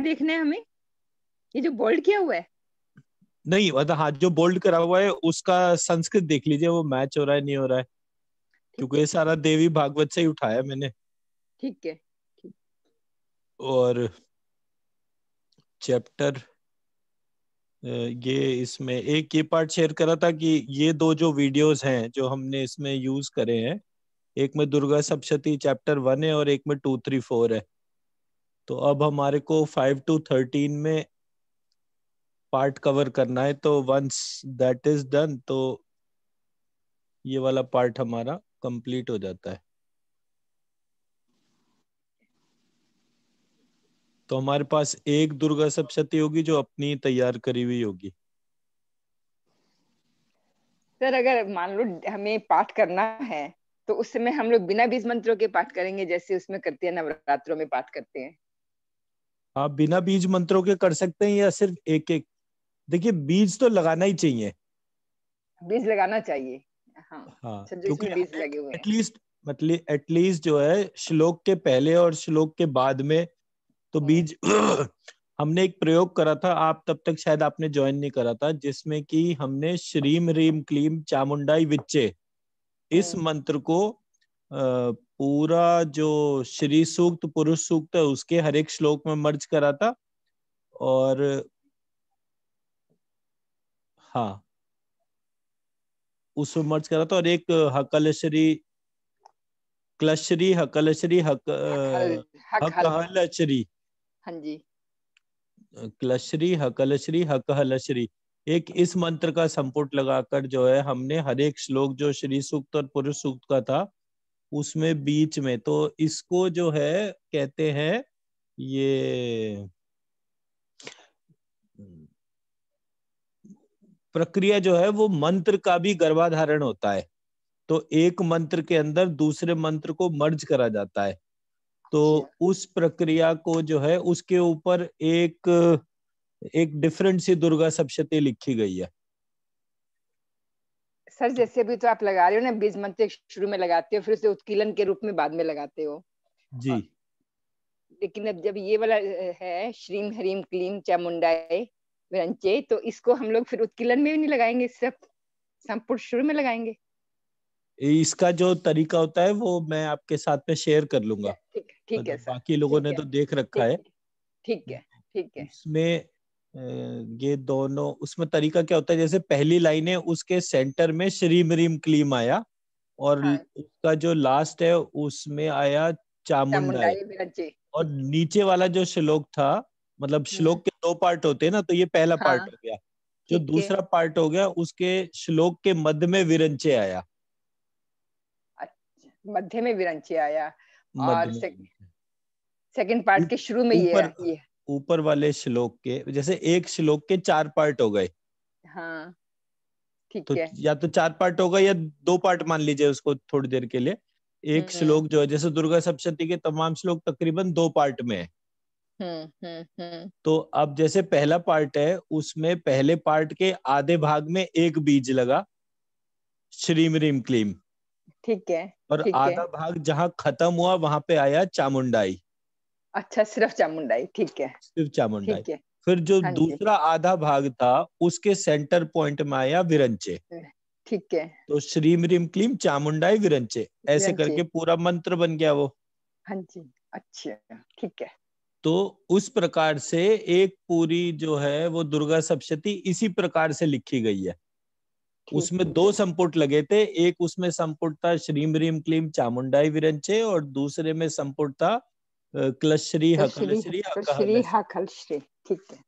देखना है हमें? ये जो बोल्ड किया हुआ है? नहीं मतलब हाँ, जो बोल्ड करा हुआ है उसका संस्कृत देख लीजिए, वो मैच हो रहा है नहीं हो रहा है, ठीक क्योंकि है ये सारा देवी भागवत से ही उठाया मैंने। ठीक है। ठीक। और चैप्टर ये इसमें एक ये पार्ट शेयर करा था कि ये दो जो वीडियोस हैं जो हमने इसमें यूज करे हैं, एक में दुर्गा सप्तशती चैप्टर 1 है और एक में 2, 3, 4 है। तो अब हमारे को 5 to 13 में पार्ट कवर करना है, तो वंस दैट इज डन तो ये वाला पार्ट हमारा कंप्लीट हो जाता है। तो हमारे पास एक दुर्गा सप्तशती होगी जो अपनी तैयार करी हुई होगी। सर अगर मान लो हमें पाठ करना है, तो उस समय हम लोग बिना बीज मंत्रों के पाठ करेंगे, जैसे उसमें करते हैं, नवरात्रों में पाठ करते हैं? आप बिना बीज मंत्रों के कर सकते हैं या सिर्फ एक एक? देखिए बीज तो लगाना ही चाहिए। बीज लगाना चाहिए। हाँ। हाँ अच्छा, जो क्योंकि इसमें बीज लगे हुए हैं। एटलीस्ट मतलब एटलीस्ट जो है श्लोक के पहले और श्लोक के बाद में तो बीज हमने एक प्रयोग करा था, आप तब तक शायद आपने ज्वाइन नहीं करा था, जिसमें कि हमने श्रीम ह्रीम क्लीम चामुंडाई विच्चे इस मंत्र को पूरा जो श्री सूक्त पुरुष सूक्त है उसके हर एक श्लोक में मर्ज करा था। और हाँ उसमें मर्ज करा था, और एक हकलश्री क्लश्री हकलश्री हक हक हल। हक हक हल। हलश्री हाँ जी। क्लश्री हकलश्री हक हलश्री, एक इस मंत्र का संपुट लगाकर जो है हमने हर एक श्लोक जो श्री सूक्त और पुरुष सूक्त का था उसमें बीच में, तो इसको जो है कहते हैं ये प्रक्रिया जो है वो मंत्र का भी गर्भाधारण होता है। तो एक मंत्र के अंदर दूसरे मंत्र को मर्ज करा जाता है। तो अच्छा उस प्रक्रिया को जो है उसके ऊपर एक एक डिफरेंट सी दुर्गा सप्तशती लिखी गई है। सर, जैसे अभी तो आप लगा रहे हो ना, बीज मंत्र शुरू में लगाते हो, फिर उसे उत्कीलन के रूप में बाद में लगाते हो। जी और लेकिन अब जब ये वाला है, श्रीम हरीम क्लीम चामुंडाय विरंचे, तो इसको हम लोग फिर उत्कीलन में भी नहीं लगाएंगे, सिर्फ संपुट शुरू में लगाएंगे? इसका जो तरीका होता है वो मैं आपके साथ में शेयर कर ठीक लूंगा। है ठीक है ठीक है मतलब सर। बाकी लोगों ठीक ने है तो देख रखा ठीक है। है ठीक है ठीक है। उसमें ये दोनों उसमें तरीका क्या होता है, जैसे पहली लाइन है उसके सेंटर में श्री मरीम क्लीम आया, और हाँ, उसका जो लास्ट है उसमें आया चामुंडाई। चामुंडाई विरंचे। और ठीक है। नीचे वाला जो श्लोक था, मतलब श्लोक के दो पार्ट होते हैं ना, तो ये पहला पार्ट हाँ। हो गया। जो ठीक है। दूसरा पार्ट हो गया उसके श्लोक के मध्य में विरंचे आया। अच्छा, मध्य में विरंचे आया। मध्य और में विरंचे। सेकंड पार्ट ऊ- के शुरू में ये ऊपर ये। ऊपर वाले श्लोक के जैसे एक श्लोक के 4 पार्ट हो गए, हाँ। तो ठीक है। या तो 4 पार्ट होगा या 2 पार्ट मान लीजिए उसको थोड़ी देर के लिए। एक हम्म श्लोक जो है जैसे दुर्गा सप्तशती के तमाम श्लोक तकरीबन 2 पार्ट में है। हम्म। तो अब जैसे पहला पार्ट है उसमें पहले पार्ट के आधे भाग में एक बीज लगा श्रीम रीम क्लीम, ठीक है और ठीक है। आधा भाग जहां खत्म हुआ वहां पे आया चामुंडाई, अच्छा, सिर्फ चामुंडाई। ठीक है सिर्फ चामुंडाई। ठीक है। फिर जो हाँ जी। दूसरा आधा भाग था उसके सेंटर पॉइंट में आया विरंचे। ठीक है। तो श्रीम रीम क्लीम चामुंडाई विरंचे, ऐसे विरंचे। करके पूरा मंत्र बन गया वो। हाँ जी। अच्छा। ठीक है। तो उस प्रकार से एक पूरी जो है वो दुर्गा सप्तशती इसी प्रकार से लिखी गई है। ठीक उसमें 2 संपुट लगे थे, एक उसमें संपुट था श्रीम रीम क्लीम चामुंडाई विरंचे, और दूसरे में संपुट था क्लश्री तो श्री हकलश्री तो श्री अकहलश्री। हा खल श्री। ठीक है।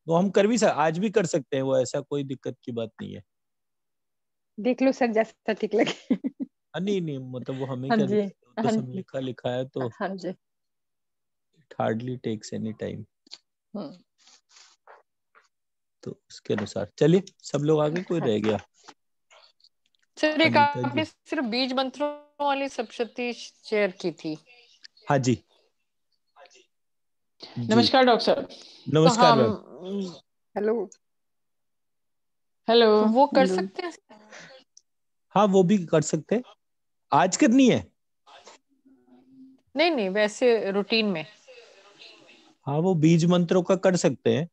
वो हम कर भी आज भी कर सकते हैं, वो ऐसा कोई दिक्कत की बात नहीं है। देख लो सर, जैसा ठीक लगे। नहीं नहीं मतलब वो हमें हाँ क्या जी। दिक्कत है, वो तो हाँ सब जी। लिखा लिखा है, तो हाँ जी। It hardly takes any time. Hmm. तो उसके अनुसार चलिए, सब लोग आगे, कोई हाँ रह गया? सर एक अनीता आपने जी। सिर्फ बीज मंत्रों वाली सप्तशती शेयर की थी। हाँ जी। जी नमस्कार डॉक्टर साहब। तो नमस्कार हम मैम। हेलो। हेलो वो कर हेलो। सकते हैं? हाँ वो भी कर सकते हैं, आज करनी है? नहीं नहीं, वैसे रूटीन में। हाँ, वो बीज मंत्रों का कर सकते हैं।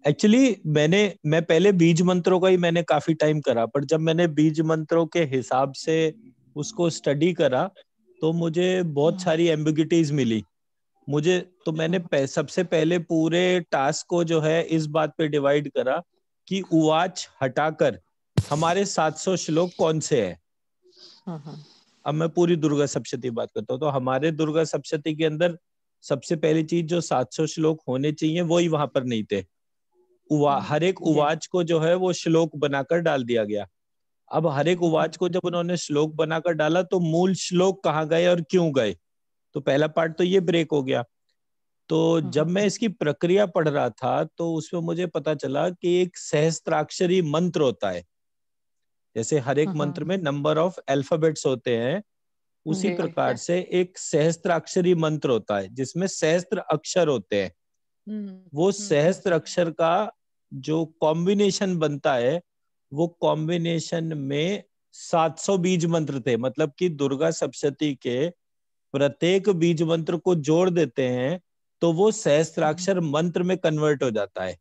एक्चुअली मैं पहले बीज मंत्रों का ही मैंने काफी टाइम करा, पर जब मैंने बीज मंत्रों के हिसाब से उसको स्टडी करा तो मुझे बहुत सारी एम्बिग्युइटीज मिली। मुझे तो मैंने सबसे पहले पूरे टास्क को जो है इस बात पे डिवाइड करा कि उवाच हटाकर हमारे 700 श्लोक कौन से हैं। अब मैं पूरी दुर्गा सप्तशती बात करता हूँ। तो हमारे दुर्गा सप्तशती के अंदर सबसे पहली चीज जो 700 श्लोक होने चाहिए वही वहां पर नहीं थे। हर एक उवाच को जो है वो श्लोक बनाकर डाल दिया गया। अब हर एक उवाच को जब उन्होंने श्लोक बनाकर डाला तो मूल श्लोक कहाँ गए और क्यों गए, तो पहला पार्ट तो ये ब्रेक हो गया। तो जब मैं इसकी प्रक्रिया पढ़ रहा था तो उसमें मुझे पता चला कि एक सहस्त्राक्षरी मंत्र होता है। जैसे हर एक मंत्र में नंबर ऑफ अल्फाबेट्स होते हैं, उसी प्रकार से एक सहस्त्राक्षरी मंत्र होता है जिसमें सहस्त्र अक्षर होते हैं। वो सहस्त्र अक्षर का जो कॉम्बिनेशन बनता है वो कॉम्बिनेशन में 700 बीज मंत्र थे। मतलब कि दुर्गा सप्तशती के प्रत्येक बीज मंत्र को जोड़ देते हैं तो वो सहस्त्राक्षर मंत्र में कन्वर्ट हो जाता है।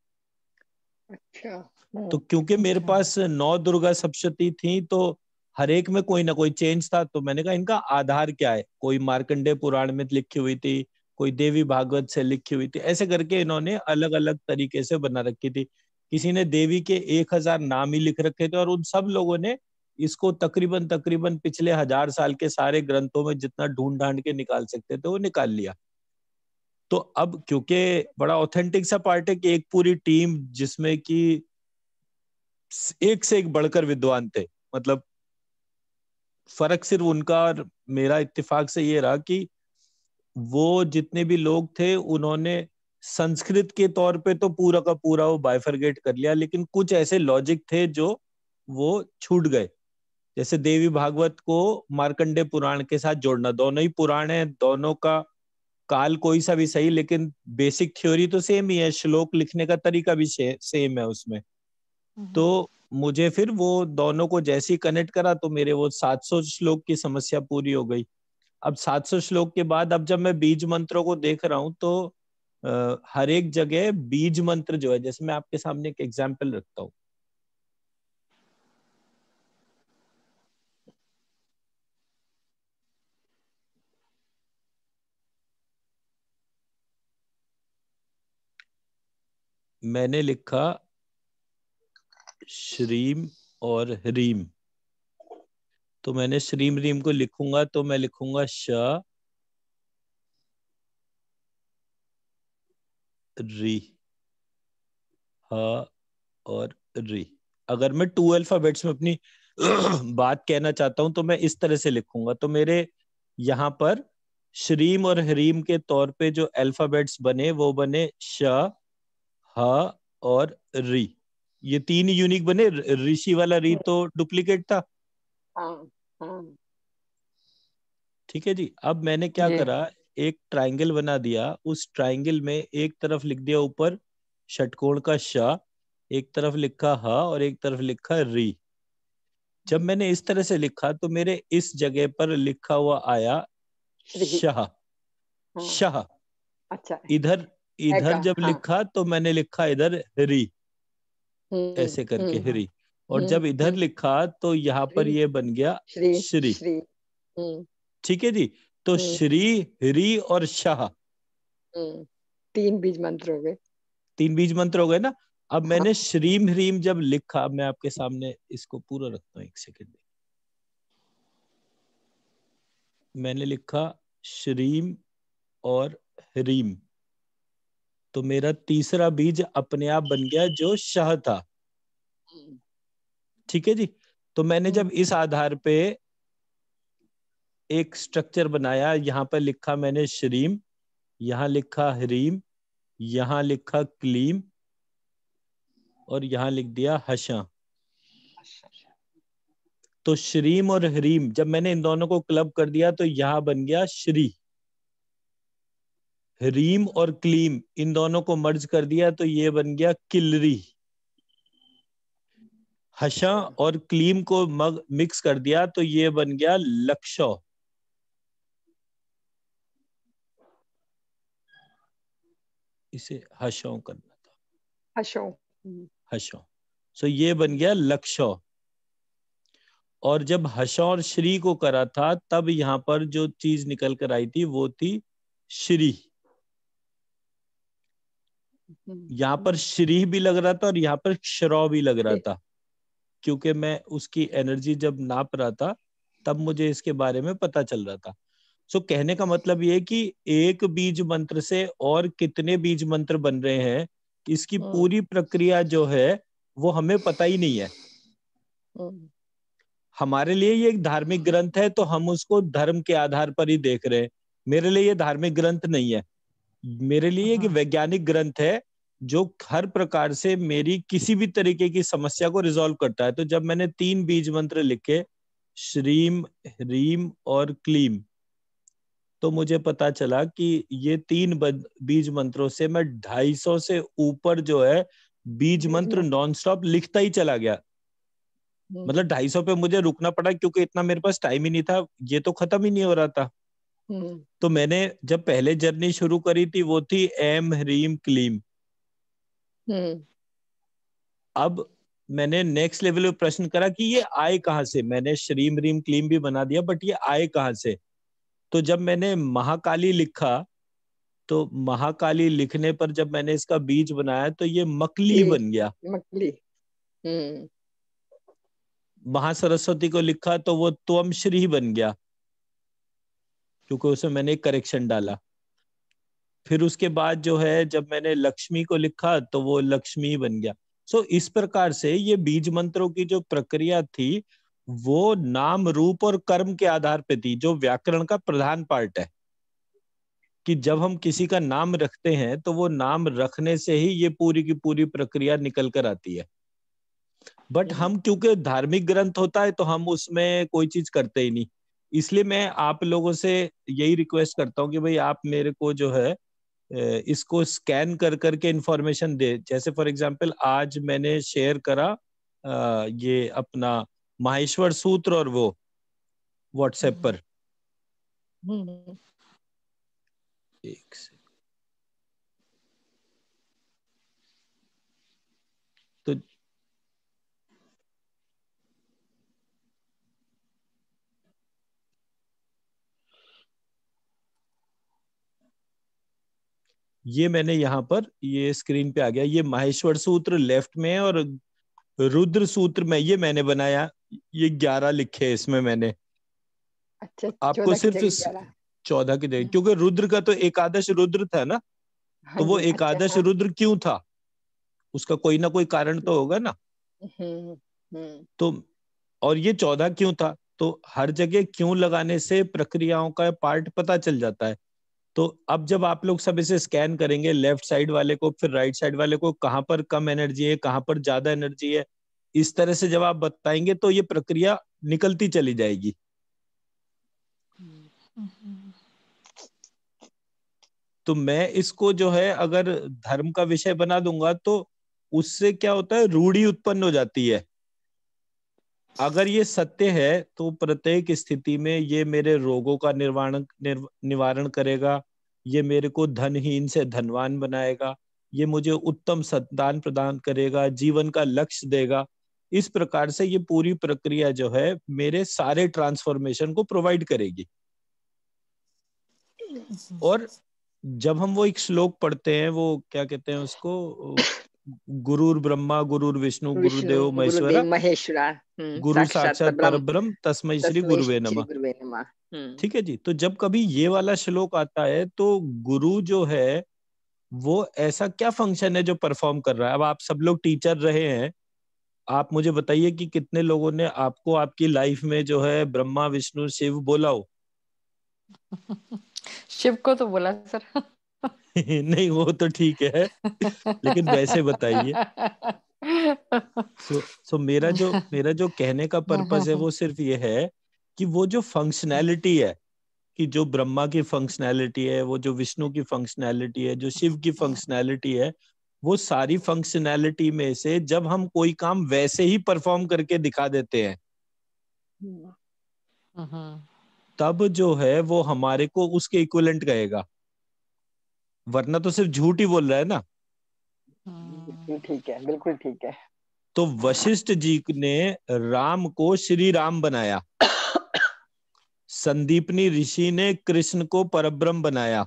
अच्छा। तो क्योंकि मेरे पास 9 दुर्गा सप्तशती थी तो हर एक में कोई ना कोई चेंज था, तो मैंने कहा इनका आधार क्या है। कोई मार्कंडेय पुराण में लिखी हुई थी, कोई देवी भागवत से लिखी हुई थी, ऐसे करके इन्होंने अलग अलग तरीके से बना रखी थी। किसी ने देवी के 1000 नाम ही लिख रखे थे और उन सब लोगों ने इसको तकरीबन तकरीबन पिछले 1000 साल के सारे ग्रंथों में जितना ढूंढ ढांड के निकाल सकते थे वो निकाल लिया। तो अब क्योंकि बड़ा ऑथेंटिक सा पार्ट है कि एक पूरी टीम जिसमें कि एक से एक बढ़कर विद्वान थे। मतलब फर्क सिर्फ उनका और मेरा इत्तेफाक से ये रहा कि वो जितने भी लोग थे उन्होंने संस्कृत के तौर पे तो पूरा का पूरा वो बाइफरगेट कर लिया, लेकिन कुछ ऐसे लॉजिक थे जो वो छूट गए। जैसे देवी भागवत को मार्कंडेय पुराण के साथ जोड़ना, दोनों ही पुराण है, दोनों का काल कोई सा भी सही, लेकिन बेसिक थ्योरी तो सेम ही है, श्लोक लिखने का तरीका भी सेम है उसमें। तो मुझे फिर वो दोनों को जैसे ही कनेक्ट करा तो मेरे वो 700 श्लोक की समस्या पूरी हो गई। अब 700 श्लोक के बाद अब जब मैं बीज मंत्रों को देख रहा हूं तो हर एक जगह बीज मंत्र जो है, जैसे मैं आपके सामने एक एग्जाम्पल रखता हूँ। मैंने लिखा श्रीम और ह्रीम, तो मैंने श्रीम रीम को लिखूंगा तो मैं लिखूंगा श री ह और री। अगर मैं 2 अल्फाबेट्स में अपनी बात कहना चाहता हूं तो मैं इस तरह से लिखूंगा। तो मेरे यहाँ पर श्रीम और हरीम के तौर पे जो अल्फाबेट्स बने वो बने श, ह और री। ये 3 यूनिक बने। ऋषि वाला री तो डुप्लीकेट था। हाँ हाँ। ठीक है जी। अब मैंने क्या करा, एक ट्रायंगल बना दिया। उस ट्रायंगल में एक तरफ लिख दिया ऊपर षटकोण का श, एक तरफ लिखा ह और एक तरफ लिखा री। जब मैंने इस तरह से लिखा तो मेरे इस जगह पर लिखा हुआ आया शाह। शाह। अच्छा। इधर इधर जब लिखा तो मैंने लिखा इधर हरी, ऐसे करके हरी। और जब इधर लिखा तो यहाँ पर ये बन गया श्री। श्री। ठीक है जी। तो श्री, हरी और शाह 3 बीज मंत्र हो गए। 3 बीज मंत्र हो गए ना। अब मैंने श्रीम ह्रीम जब लिखा, मैं आपके सामने इसको पूरा रखता हूँ, एक सेकेंड। मैंने लिखा श्रीम और ह्रीम, तो मेरा तीसरा बीज अपने आप बन गया जो शाह था। ठीक है जी। तो मैंने जब इस आधार पे एक स्ट्रक्चर बनाया, यहाँ पर लिखा मैंने श्रीम, यहाँ लिखा ह्रीम, यहाँ लिखा क्लीम और यहाँ लिख दिया हशा। तो श्रीम और ह्रीम जब मैंने इन दोनों को क्लब कर दिया तो यहाँ बन गया श्री। ह्रीम और क्लीम इन दोनों को मर्ज कर दिया तो ये बन गया किलरी। हशा और क्लीम को मिक्स कर दिया तो ये बन गया लक्षौ। इसे हशौ करना था, हशो। हशौ। सो ये बन गया लक्षौ। और जब हशौ और श्री को करा था तब यहाँ पर जो चीज निकल कर आई थी वो थी श्री। यहाँ पर श्री भी लग रहा था और यहाँ पर क्षरौ भी लग रहा था, क्योंकि मैं उसकी एनर्जी जब नाप रहा था तब मुझे इसके बारे में पता चल रहा था। सो कहने का मतलब ये है कि एक बीज मंत्र से और कितने बीज मंत्र बन रहे हैं, इसकी पूरी प्रक्रिया जो है वो हमें पता ही नहीं है। हमारे लिए ये एक धार्मिक ग्रंथ है तो हम उसको धर्म के आधार पर ही देख रहे हैं। मेरे लिए ये धार्मिक ग्रंथ नहीं है, मेरे लिए एक वैज्ञानिक ग्रंथ है जो हर प्रकार से मेरी किसी भी तरीके की समस्या को रिजॉल्व करता है। तो जब मैंने 3 बीज मंत्र लिखे, श्रीम, ह्रीम और क्लीम, तो मुझे पता चला कि ये 3 बीज मंत्रों से मैं 250 से ऊपर जो है बीज मंत्र नॉनस्टॉप लिखता ही चला गया। मतलब 250 पे मुझे रुकना पड़ा क्योंकि इतना मेरे पास टाइम ही नहीं था, ये तो खत्म ही नहीं हो रहा था। तो मैंने जब पहले जर्नी शुरू करी थी वो थी एम ह्रीम क्लीम। अब मैंने नेक्स्ट लेवल पे प्रश्न करा कि ये आए कहां से। मैंने श्रीम ह्रीम क्लीम भी बना दिया, बट ये आए कहां से। तो जब मैंने महाकाली लिखा तो महाकाली लिखने पर जब मैंने इसका बीज बनाया तो ये मकली बन गया। मकली। महासरस्वती को लिखा तो वो त्वम श्री बन गया, क्योंकि उसमें मैंने एक करेक्शन डाला। फिर उसके बाद जो है जब मैंने लक्ष्मी को लिखा तो वो लक्ष्मी बन गया। सो इस प्रकार से ये बीज मंत्रों की जो प्रक्रिया थी वो नाम, रूप और कर्म के आधार पे थी, जो व्याकरण का प्रधान पार्ट है। कि जब हम किसी का नाम रखते हैं तो वो नाम रखने से ही ये पूरी की पूरी प्रक्रिया निकल कर आती है। बट हम क्योंकि धार्मिक ग्रंथ होता है तो हम उसमें कोई चीज करते ही नहीं। इसलिए मैं आप लोगों से यही रिक्वेस्ट करता हूँ कि भाई आप मेरे को जो है इसको स्कैन कर करके इंफॉर्मेशन दे। जैसे फॉर एग्जांपल आज मैंने शेयर करा ये अपना माहेश्वर सूत्र और वो व्हाट्सएप पर। एक से तो ये मैंने यहाँ पर ये स्क्रीन पे आ गया। ये माहेश्वर सूत्र लेफ्ट में है और रुद्र सूत्र में ये मैंने बनाया। ये 11 लिखे इसमें मैंने। अच्छा, आपको 14 की सिर्फ जगह 11। 14 की जगह, क्योंकि रुद्र का तो एकादश रुद्र था ना। हाँ तो वो जी, एकादश अच्छा, हाँ। रुद्र क्यों था, उसका कोई ना कोई कारण तो होगा ना। तो और ये 14 क्यों था, तो हर जगह क्यों लगाने से प्रक्रियाओं का पार्ट पता चल जाता है। तो अब जब आप लोग सब इसे स्कैन करेंगे, लेफ्ट साइड वाले को फिर राइट साइड वाले को, कहां पर कम एनर्जी है कहां पर ज्यादा एनर्जी है, इस तरह से जब आप बताएंगे तो ये प्रक्रिया निकलती चली जाएगी। तो मैं इसको जो है अगर धर्म का विषय बना दूंगा तो उससे क्या होता है, रूढ़ी उत्पन्न हो जाती है। अगर ये सत्य है तो प्रत्येक स्थिति में ये मेरे रोगों का निवारण करेगा, ये मेरे को धनहीन से धनवान बनाएगा, ये मुझे उत्तम संतान प्रदान करेगा, जीवन का लक्ष्य देगा। इस प्रकार से ये पूरी प्रक्रिया जो है मेरे सारे ट्रांसफॉर्मेशन को प्रोवाइड करेगी। और जब हम वो एक श्लोक पढ़ते हैं, वो क्या कहते हैं उसको, गुरुर ब्रह्मा गुरुर विष्णु विष्णु गुरुदेव महेश्वरा, गुरुदेव महेश्वरा, गुरु साक्षात साक्षात परब्रह्म, परब्रह्म तस्मै श्री तस्मै गुरुवे श्री नमः। गुरुवे नमः। ठीक है जी। तो जब कभी ये वाला श्लोक आता है तो गुरु जो है वो ऐसा क्या फंक्शन है जो परफॉर्म कर रहा है। अब आप सब लोग टीचर रहे हैं, आप मुझे बताइए कि कितने लोगों ने आपको आपकी लाइफ में जो है ब्रह्मा विष्णु शिव बोला हो। शिव को तो बोला सर। नहीं वो तो ठीक है, लेकिन वैसे बताइए। सो मेरा जो कहने का पर्पस है वो सिर्फ ये है कि वो जो फंक्शनैलिटी है, कि जो ब्रह्मा की फंक्शनैलिटी है, वो जो विष्णु की फंक्शनैलिटी है, जो शिव की फंक्शनैलिटी है, वो सारी फंक्शनैलिटी में से जब हम कोई काम वैसे ही परफॉर्म करके दिखा देते हैं तब जो है वो हमारे को उसके इक्विवेलेंट कहेगा। वरना तो सिर्फ झूठ ही बोल रहा है ना। बिल्कुल ठीक है, बिल्कुल ठीक है। तो वशिष्ठ जी ने राम को श्री राम बनाया, संदीपनी ऋषि ने कृष्ण को परब्रह्म बनाया।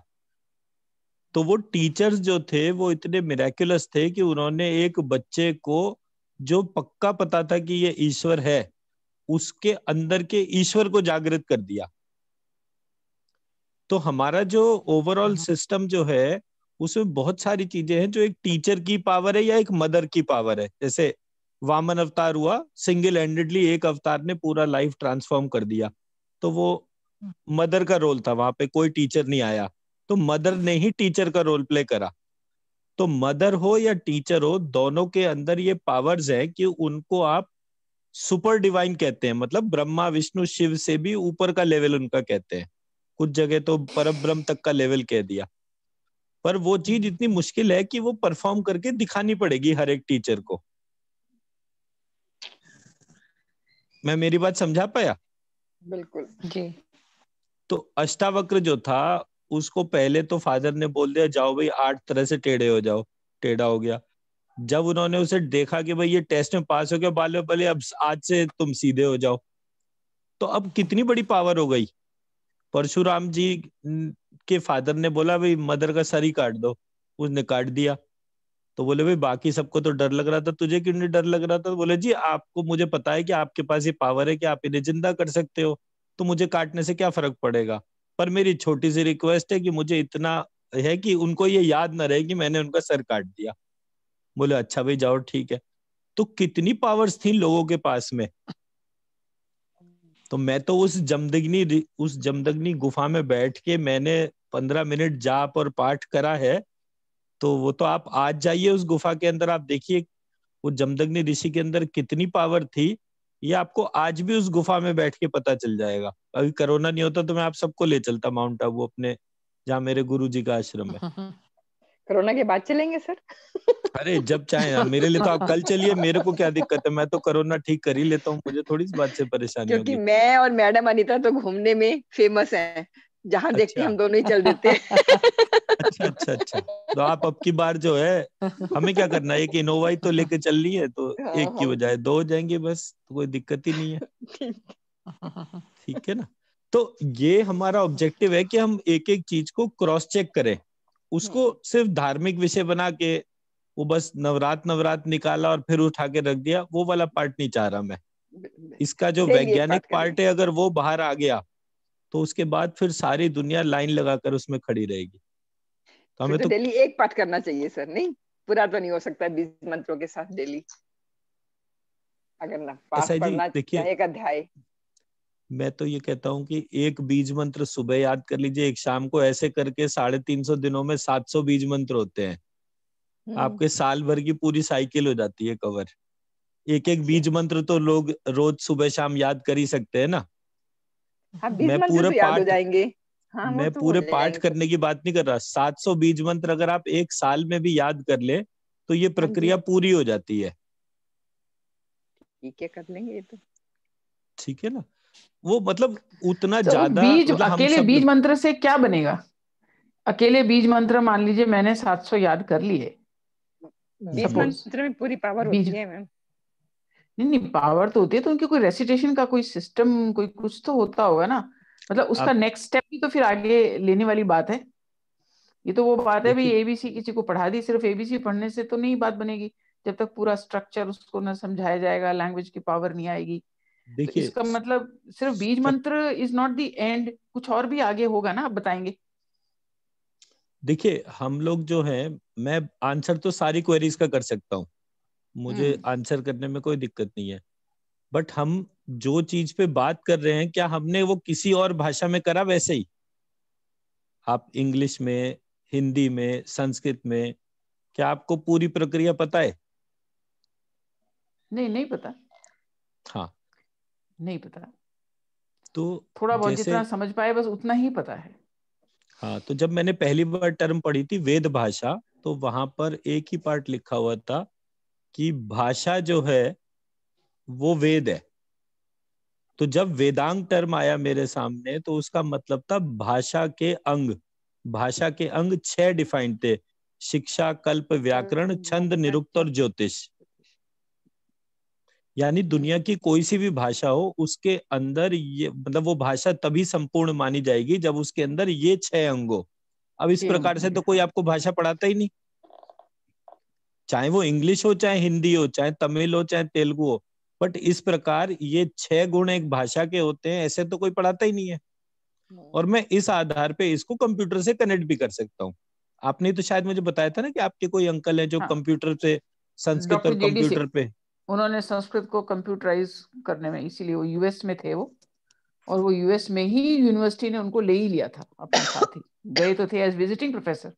तो वो टीचर्स जो थे वो इतने मिराक्युलस थे कि उन्होंने एक बच्चे को, जो पक्का पता था कि ये ईश्वर है, उसके अंदर के ईश्वर को जागृत कर दिया। तो हमारा जो ओवरऑल सिस्टम जो है उसमें बहुत सारी चीजें हैं जो एक टीचर की पावर है या एक मदर की पावर है। जैसे वामन अवतार हुआ, सिंगल हैंडेडली एक अवतार ने पूरा लाइफ ट्रांसफॉर्म कर दिया, तो वो मदर का रोल था, वहां पे कोई टीचर नहीं आया, तो मदर ने ही टीचर का रोल प्ले करा। तो मदर हो या टीचर हो, दोनों के अंदर ये पावर्स है कि उनको आप सुपर डिवाइन कहते हैं, मतलब ब्रह्मा विष्णु शिव से भी ऊपर का लेवल उनका कहते हैं, कुछ जगह तो परब्रह्म तक का लेवल कह दिया। पर वो चीज इतनी मुश्किल है कि वो परफॉर्म करके दिखानी पड़ेगी हर एक टीचर को। मैं मेरी बात समझा पाया? बिल्कुल जी। तो अष्टावक्र जो था उसको पहले तो फादर ने बोल दिया जाओ भाई 8 तरह से टेढ़े हो जाओ, टेढ़ा हो गया। जब उन्होंने उसे देखा कि भाई ये टेस्ट में पास हो गया, बाले बोले अब आज से तुम सीधे हो जाओ। तो अब कितनी बड़ी पावर हो गई। परशुराम जी के फादर ने बोला भाई मदर का सर ही काट दो, उसने काट दिया। तो बोले भाई बाकी सबको तो डर लग रहा था, तुझे क्यों नहीं डर लग रहा था? तो बोले जी आपको, मुझे पता है कि आपके पास ये पावर है कि आप इन्हें जिंदा कर सकते हो, तो मुझे काटने से क्या फर्क पड़ेगा। पर मेरी छोटी सी रिक्वेस्ट है कि मुझे इतना है कि उनको ये याद ना रहे कि मैंने उनका सर काट दिया। बोले अच्छा भाई जाओ ठीक है। तो कितनी पावर्स थी लोगों के पास में। तो मैं तो उस जमदग्नि गुफा में बैठ के मैंने 15 मिनट जाप और पाठ करा है। तो वो तो आप आज जाइए उस गुफा के अंदर, आप देखिए वो जमदग्नि ऋषि के अंदर कितनी पावर थी। ये आपको आज भी उस गुफा में बैठ के पता चल जाएगा। अभी कोरोना नहीं होता तो मैं आप सबको ले चलता माउंट आबू, अपने जहाँ मेरे गुरु जी का आश्रम है। कोरोना के बाद चलेंगे सर। अरे जब चाहे आप, मेरे लिए तो आप कल चलिए, मेरे को क्या दिक्कत है, मैं तो कोरोना ठीक कर ही लेता हूँ, मुझे थोड़ी इस बात से परेशानी क्योंकि होगी। मैं और मैडम अनीता तो घूमने में फेमस हैं, जहां देखते अच्छा हम दोनों ही चल देते हैं। अच्छा अच्छा अच्छा। तो आप अब की बार जो है, हमें क्या करना है, एक इनोवा ही तो लेके चलनी है, तो हाँ एक की हम बजाय 2 हो जाएंगे बस, तो कोई दिक्कत ही नहीं है। ठीक है ना। तो ये हमारा ऑब्जेक्टिव है कि हम एक एक चीज को क्रॉस चेक करें। उसको सिर्फ धार्मिक विषय बना के वो बस नवरात निकाला और फिर उठा के रख दिया, वो वाला पार्ट नहीं चाह रहा मैं। इसका जो डेली एक वैज्ञानिक पाठ करें। पार्ट है, अगर वो बाहर आ गया तो उसके बाद फिर सारी दुनिया लाइन लगाकर उसमें खड़ी रहेगी। तो फिर हमें तो तो डेली एक पाठ करना चाहिए सर, नहीं पूरा तो नहीं हो सकता 20 मंत्रों के साथ डेली, अगर ना ऐसा पाठ है जी, पढ़ना देखिए चाहे एक अध्याय। मैं तो ये कहता हूँ कि एक बीज मंत्र सुबह याद कर लीजिए, एक शाम को, ऐसे करके 350 दिनों में 700 बीज मंत्र होते हैं। हम्म। आपके साल भर की पूरी साइकिल हो जाती है कवर। एक एक बीज मंत्र तो लोग रोज सुबह शाम याद कर ही सकते हैं ना। हाँ 20 मैं मंत्र पूरे तो याद हो पाठ जाएंगे। हाँ वो मैं तो हो पूरे पाठ जाएंगे सर। करने की बात नहीं कर रहा। 700 बीज मंत्र अगर आप एक साल में भी याद कर ले तो ये हाँ जी प्रक्रिया पूरी हो जाती है। ठीक है, कर लेंगे ये तो। ठीक है ना। वो मतलब उतना तो ज्यादा, बीज, मतलब हम अकेले सब बीज मंत्र से क्या बनेगा? अकेले बीज मंत्र मान लीजिए मैंने 700 याद कर लिए, 20 सपोज। मंत्र में पूरी पावर बीज, होती है मैम। नहीं नहीं, पावर तो होती है, तो उनकी कोई रेसिटेशन का कोई सिस्टम, कोई कुछ तो होता होगा ना। मतलब उसका आप नेक्स्ट स्टेप भी तो फिर आगे लेने वाली बात है। ये तो वो बात है भाई, देखिए एबीसी किसी को पढ़ा दी, सिर्फ एबीसी पढ़ने से तो नहीं बात बनेगी। जब तक पूरा स्ट्रक्चर उसको ना समझाया जाएगा, लैंग्वेज की पावर नहीं आएगी। तो देखिए इसका मतलब सिर्फ बीज मंत्र इज नॉट द एंड, कुछ और भी आगे होगा ना, आप बताएंगे। देखिए हम लोग जो हैं, मैं आंसर तो सारी क्वेरीज का कर सकता हूँ, मुझे हम्म। आंसर करने में कोई दिक्कत नहीं है। बट हम जो चीज पे बात कर रहे हैं, क्या हमने वो किसी और भाषा में करा वैसे ही? आप इंग्लिश में, हिंदी में, संस्कृत में, क्या आपको पूरी प्रक्रिया पता है? नहीं, नहीं पता। हाँ। नहीं पता। तो थोड़ा बहुत जैसे, जितना समझ पाए बस उतना ही पता है। हाँ, तो जब मैंने पहली बार टर्म पढ़ी थी वेद भाषा, तो वहां पर एक ही पार्ट लिखा हुआ था कि भाषा जो है वो वेद है। तो जब वेदांग टर्म आया मेरे सामने तो उसका मतलब था भाषा के अंग। भाषा के अंग 6 डिफाइंड थे: शिक्षा, कल्प, व्याकरण, छंद, निरुक्त और ज्योतिष। यानी दुनिया की कोई सी भी भाषा हो, उसके अंदर ये मतलब वो भाषा तभी संपूर्ण मानी जाएगी जब उसके अंदर ये 6 अंग हो। अब इस 6 प्रकार से तो कोई आपको भाषा पढ़ाता ही नहीं, चाहे वो इंग्लिश हो, चाहे हिंदी हो, चाहे तमिल हो, चाहे तेलुगु हो। बट इस प्रकार ये 6 गुण एक भाषा के होते हैं, ऐसे तो कोई पढ़ाता ही नहीं है। और मैं इस आधार पे इसको कंप्यूटर से कनेक्ट भी कर सकता हूँ। आपने तो शायद मुझे बताया था ना कि आपके कोई अंकल हैं जो हाँ, कंप्यूटर पे, संस्कृत डॉक्टर और जेडी कंप्यूटर सिंह, पे। उन्होंने संस्कृत को कंप्यूटराइज करने में, इसीलिए वो यूएस में थे वो, और वो यूएस में ही यूनिवर्सिटी ने उनको ले ही लिया था अपने साथ ही। गए तो थे एज विजिटिंग प्रोफेसर,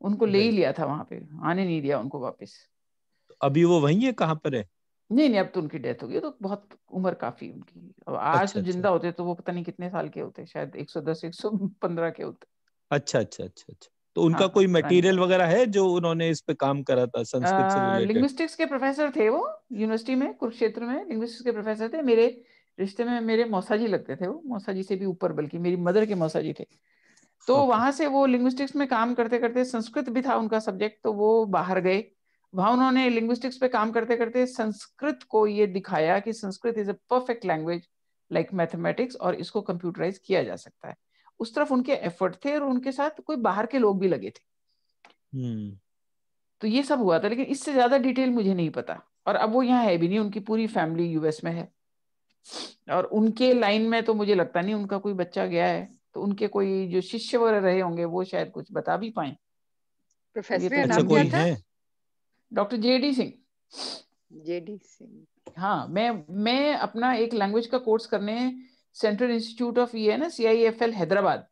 उनको ले ही लिया था वहां पे, आने नहीं दिया उनको वापस। अभी वो वही है, कहाँ पर है? नहीं नहीं, अब तो उनकी डेथ हो गई, तो बहुत उम्र काफी उनकी। अब आज तो अच्छा अच्छा जिंदा होते तो वो पता नहीं कितने साल के होते, शायद 110 115 के होते। अच्छा अच्छा अच्छा अच्छा। तो उनका हाँ, कोई पुरानी मटेरियल बात। वगैरह है जो उन्होंने इस पे काम करा था संस्कृत से रिलेटेड? लिंग्विस्टिक्स के प्रोफेसर थे वो, यूनिवर्सिटी में कुरुक्षेत्र में लिंग्विस्टिक्स के प्रोफेसर थे। मेरे रिश्ते में मेरे मौसा जी लगते थे वो, मौसा जी से भी ऊपर, बल्कि मेरी मदर के मौसा जी थे। तो ओके। वहां से वो लिंग्विस्टिक्स में काम करते करते, संस्कृत भी था उनका सब्जेक्ट, तो वो बाहर गए। वहां उन्होंने लिंग्विस्टिक्स पे काम करते करते संस्कृत को ये दिखाया कि Sanskrit is a perfect language like mathematics, और इसको कंप्यूटराइज किया जा सकता है। उस तरफ उनके एफर्ट थे, और उनके साथ कोई बाहर के लोग भी लगे थे। हम्म। तो ये सब हुआ था, लेकिन इससे ज्यादा डिटेल मुझे नहीं पता। और अब वो यहाँ है भी नहीं, उनकी पूरी फैमिली यूएस में है। और उनके लाइन में तो मुझे लगता नहीं उनका कोई बच्चा गया है, तो उनके कोई जो शिष्य वगैरह रहे होंगे वो शायद कुछ बता भी पाए। तो ये प्रोफेसर तो का अच्छा, नाम टीम क्या कोई ही, था? है? Doctor JD Singh. JD Singh. हाँ, मैं अपना एक लैंग्वेज का कोर्स करने सेंट्रल इंस्टीट्यूट ऑफ, ये है ना CIFL हैदराबाद,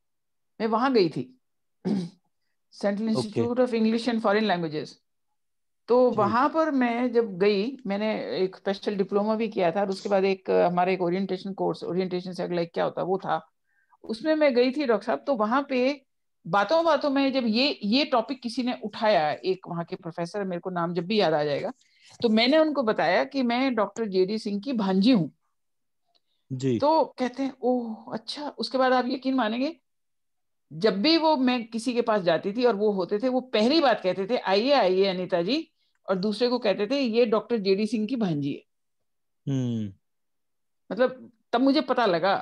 मैं वहां गई थी। Central okay. Institute of English and foreign languages. तो ठीक। वहां पर मैं जब गई, मैंने एक स्पेशल डिप्लोमा भी किया था, और उसके बाद एक हमारा एक ओरिएंटेशन कोर्स, ओरिएंटेशन से लाइक क्या होता है वो था, उसमें मैं गई थी डॉक्टर साहब। तो वहां पे बातों बातों में जब ये टॉपिक किसी ने उठाया, एक वहां के प्रोफेसर, मेरे को नाम जब भी याद आ जाएगा, तो मैंने उनको बताया कि मैं डॉक्टर जेडी सिंह की भांजी हूँ। जी। तो कहते हैं ओह अच्छा। उसके बाद आप यकीन मानेंगे, जब भी वो मैं किसी के पास जाती थी और वो होते थे, वो पहली बात कहते थे आइए आइए अनीता जी, और दूसरे को कहते थे ये डॉक्टर जेडी सिंह की भांजी है। हम्म। मतलब तब मुझे पता लगा,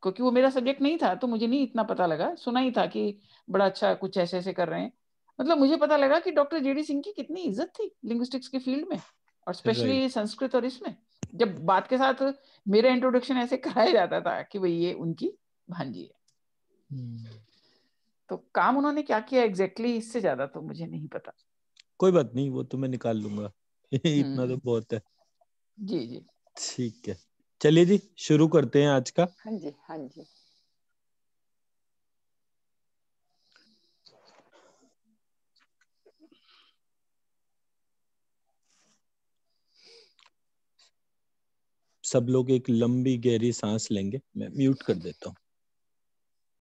क्योंकि वो मेरा सब्जेक्ट नहीं था, तो मुझे नहीं इतना पता लगा, सुना ही था कि बड़ा अच्छा कुछ ऐसे ऐसे कर रहे हैं। मतलब मुझे पता लगा कि डॉक्टर जेडी सिंह की कितनी इज्जत थी लिंग्विस्टिक्स के फील्ड में, और राइट। स्पेशली संस्कृत। और इसमें जब बात के साथ मेरा इंट्रोडक्शन ऐसे कराया जाता था कि भाई ये उनकी भांजी है। तो काम उन्होंने क्या किया एग्जैक्टली इससे ज्यादा तो मुझे नहीं पता। कोई बात नहीं, वो तो मैं निकाल लूंगा। इतना तो हम्म। बहुत है। जी जी। ठीक है, चलिए जी शुरू करते हैं आज का। हाँ जी, हाँ जी। सब लोग एक लंबी गहरी सांस लेंगे, मैं म्यूट कर देता हूँ।